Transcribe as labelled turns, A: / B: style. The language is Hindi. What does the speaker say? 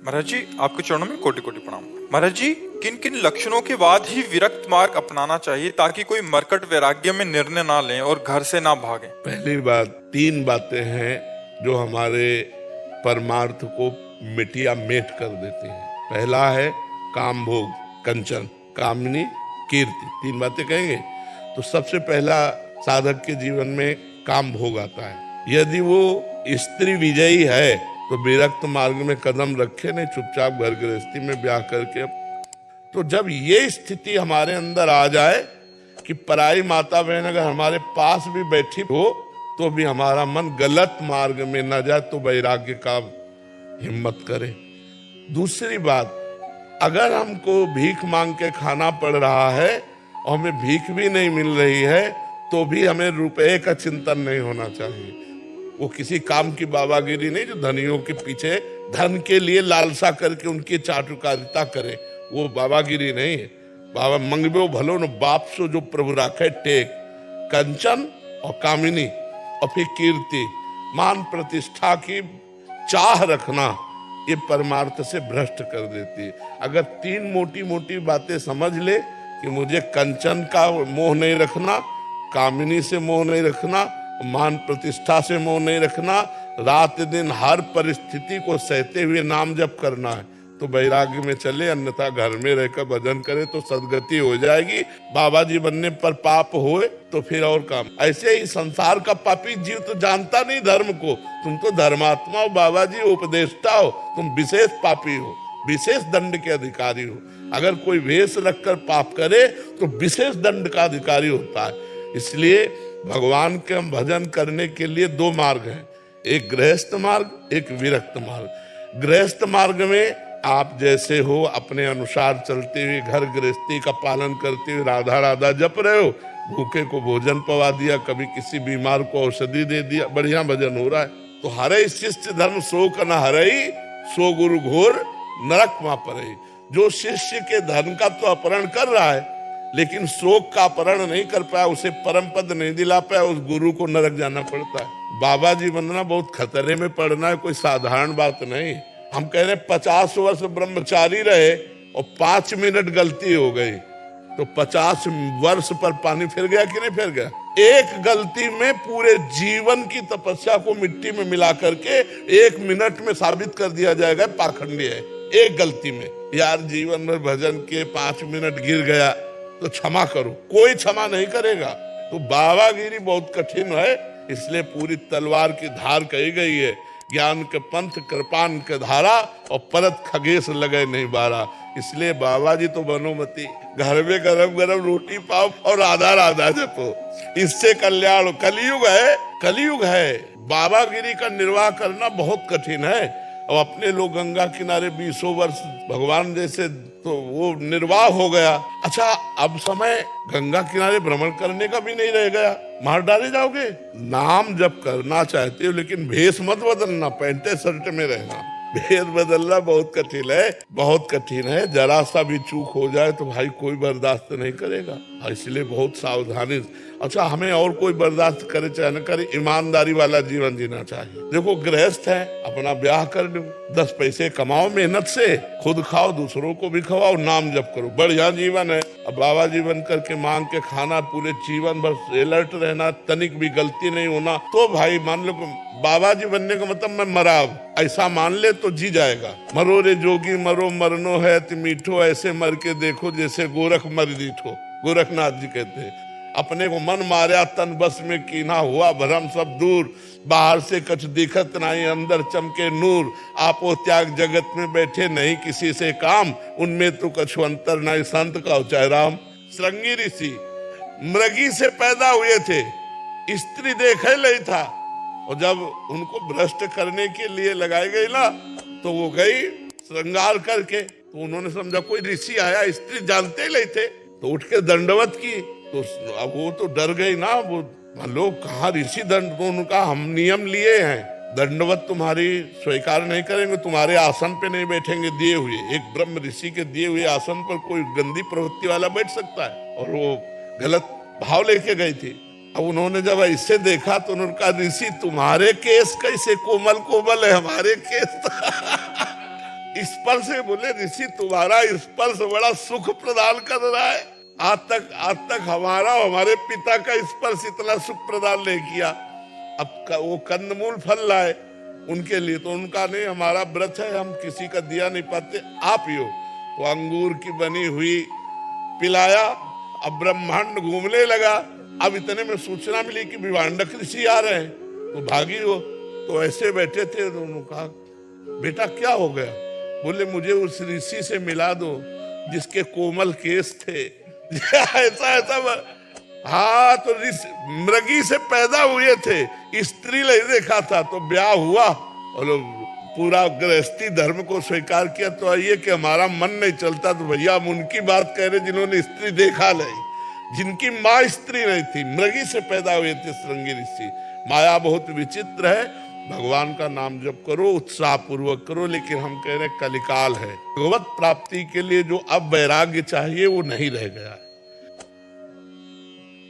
A: महाराज जी, आपके चरणों में कोटि कोटि प्रणाम। महाराज जी, किन किन लक्षणों के बाद ही विरक्त मार्ग अपनाना चाहिए ताकि कोई मरकट वैराग्य में निर्णय ना लें और घर से ना भागें?
B: पहली बात, तीन बातें हैं जो हमारे परमार्थ को मिटिया मेट कर देती हैं। पहला है काम भोग, कंचन, कामनी, कीर्ति। तीन बातें कहेंगे तो सबसे पहला साधक के जीवन में काम भोग आता है। यदि वो स्त्री विजयी है तो विरक्त मार्ग में कदम रखे नहीं, चुपचाप घर गृहस्थी में ब्याह करके। तो जब ये स्थिति हमारे अंदर आ जाए कि पराई माता बहन अगर हमारे पास भी बैठी हो तो भी हमारा मन गलत मार्ग में न जाए, तो वैराग्य का हिम्मत करे। दूसरी बात, अगर हमको भीख मांग के खाना पड़ रहा है और हमें भीख भी नहीं मिल रही है तो भी हमें रुपए का चिंतन नहीं होना चाहिए। वो किसी काम की बाबागिरी नहीं जो धनियों के पीछे धन के लिए लालसा करके उनकी चाटुकारिता करे, वो बाबागिरी नहीं है। बाबा मंगबो भलो न बाप सो जो प्रभु राखे टेक। कंचन और कामिनी और फिर कीर्ति, मान प्रतिष्ठा की चाह रखना, ये परमार्थ से भ्रष्ट कर देती है। अगर तीन मोटी मोटी बातें समझ ले कि मुझे कंचन का मोह नहीं रखना, कामिनी से मोह नहीं रखना, मान प्रतिष्ठा से मोह नहीं रखना, रात दिन हर परिस्थिति को सहते हुए नाम जप करना है, तो वैराग्य में चले। अन्यथा घर में रहकर भजन करे तो सदगति हो जाएगी। बाबा जी बनने पर पाप होए तो फिर और काम। ऐसे ही संसार का पापी जीव तो जानता नहीं धर्म को। तुम तो धर्मात्मा हो, बाबा जी उपदेष्टा हो, तुम विशेष पापी हो, विशेष दंड के अधिकारी हो। अगर कोई वेश रखकर पाप करे तो विशेष दंड का अधिकारी होता है। इसलिए भगवान के भजन करने के लिए दो मार्ग हैं, एक गृहस्थ मार्ग, एक विरक्त मार्ग। गृहस्थ मार्ग में आप जैसे हो अपने अनुसार चलते हुए घर गृहस्थी का पालन करते हुए राधा राधा जप रहे हो, भूखे को भोजन पवा दिया, कभी किसी बीमार को औषधि दे दिया, बढ़िया भजन हो रहा है। तो हरे शिष्य धर्म सो न हरई, सो गुरु घोर नरक मा परई। जो शिष्य के धन का तो अपहरण कर रहा है लेकिन शोक का अपहरण नहीं कर पाया, उसे परम पद नहीं दिला पाया, उस गुरु को नरक जाना पड़ता है। बाबा जी बनना बहुत खतरे में पड़ना है, कोई साधारण बात नहीं। हम कह रहे 50 वर्ष ब्रह्मचारी रहे और 5 मिनट गलती हो गई तो 50 वर्ष पर पानी फिर गया कि नहीं फिर गया? एक गलती में पूरे जीवन की तपस्या को मिट्टी में मिला करके 1 मिनट में साबित कर दिया जाएगा पाखंडी है। एक गलती में यार जीवन में भजन के 5 मिनट गिर गया तो क्षमा करो, कोई क्षमा नहीं करेगा। तो बाबागिरी बहुत कठिन है, इसलिए पूरी तलवार की धार कही गई है, ज्ञान के पंथ कृपान के धारा और परत खगेश लगे नहीं बारा। इसलिए बाबा जी तो बनोमती, घर में गरम गरम रोटी पाओ और राधा राधा जपो, इससे कल्याण। कलयुग है, कलयुग है। बाबागिरी का निर्वाह करना बहुत कठिन है। और अपने लोग गंगा किनारे 20 वर्ष भगवान जैसे, तो वो निर्वाह हो गया। अच्छा, अब समय गंगा किनारे भ्रमण करने का भी नहीं रह गया, मार डाले जाओगे। नाम जब करना चाहते हो लेकिन भेष मत बदलना, पैंटे शर्ट में रहना। भेष बदलना बहुत कठिन है, बहुत कठिन है। जरा सा भी चूक हो जाए तो भाई कोई बर्दाश्त नहीं करेगा, इसलिए बहुत सावधानी। अच्छा, हमें और कोई बर्दाश्त करे चाहे न करे, ईमानदारी वाला जीवन जीना चाहिए। देखो गृहस्थ है, अपना ब्याह कर लो, 10 पैसे कमाओ मेहनत से, खुद खाओ दूसरों को भी खवाओ, नाम जप करो, बढ़िया जीवन है। अब बाबा जीवन करके मांग के खाना, पूरे जीवन भर अलर्ट रहना, तनिक भी गलती नहीं होना, तो भाई मान लो बाबा जी बनने का मतलब मैं मराब, ऐसा मान ले तो जी जाएगा। मरो रे जोगी मरो मरनो है ति मीठो, ऐसे मर के देखो जैसे गोरख मर दीठो। गोरखनाथ जी कहते हैं, अपने को मन मारा तन बस में कीना, हुआ भरम सब दूर, बाहर से कछ दिखत नहीं अंदर चमके नूर। आपो त्याग जगत में बैठे नहीं किसी से काम, उनमें तो कछु अंतर नहीं संत का उचाय राम। श्रृंगी ऋषि मृगी से पैदा हुए थे, स्त्री देखे नहीं था, और जब उनको भ्रष्ट करने के लिए लगाई गई ना तो वो गई श्रृंगार करके, तो उन्होंने समझा कोई ऋषि आया, स्त्री जानते ही नहीं थे, तो उठ के दंडवत की। तो अब वो तो डर गई ना, वो लोग कहाँ ऋषि दंड, तो उनका हम नियम लिए हैं, दंडवत तुम्हारी स्वीकार नहीं करेंगे, तुम्हारे आसन पे नहीं बैठेंगे दिए हुए। एक ब्रह्म ऋषि के दिए हुए आसन पर कोई गंदी प्रवृत्ति वाला बैठ सकता है? और वो गलत भाव लेके गई थी। अब उन्होंने जब ऐसे देखा तो उन्होंने कहा ऋषि तुम्हारे केस कैसे कोमल कोमल है, हमारे केस स्पर्श से बोले ऋषि तुम्हारा स्पर्श बड़ा सुख प्रदान कर रहा है। आज तक हमारा हमारे पिता का स्पर्श इतना सुख प्रदान नहीं किया। अब वो कंदमूल फल लाए उनके लिए, तो उनका नहीं, हमारा व्रत है, हम किसी का दिया नहीं पाते, आप ही हो। तो अंगूर की बनी हुई पिलाया। अब ब्रह्मांड घूमने लगा। अब इतने में सूचना मिली कि विभांडक ऋषि आ रहे हैं, तो भागी हो। तो ऐसे बैठे थे, तो उन्होंने कहा बेटा क्या हो गया? बोले मुझे उस ऋषि से मिला दो जिसके कोमल केस थे। ऐसा हाँ, तो मृगी से पैदा हुए थे, स्त्री नहीं देखा था, तो ब्याह हुआ और पूरा गृहस्थी धर्म को स्वीकार किया। तो आइए कि हमारा मन नहीं चलता, तो भैया हम उनकी बात कह रहे जिन्होंने स्त्री देखा नहीं, जिनकी माँ स्त्री नहीं थी, मृगी से पैदा हुए थे श्रृंगी ऋषि। माया बहुत विचित्र है। भगवान का नाम जप करो, उत्साह पूर्वक करो, लेकिन हम कह रहे कलिकाल है। भगवत प्राप्ति के लिए जो अब वैराग्य चाहिए वो नहीं रह गया है।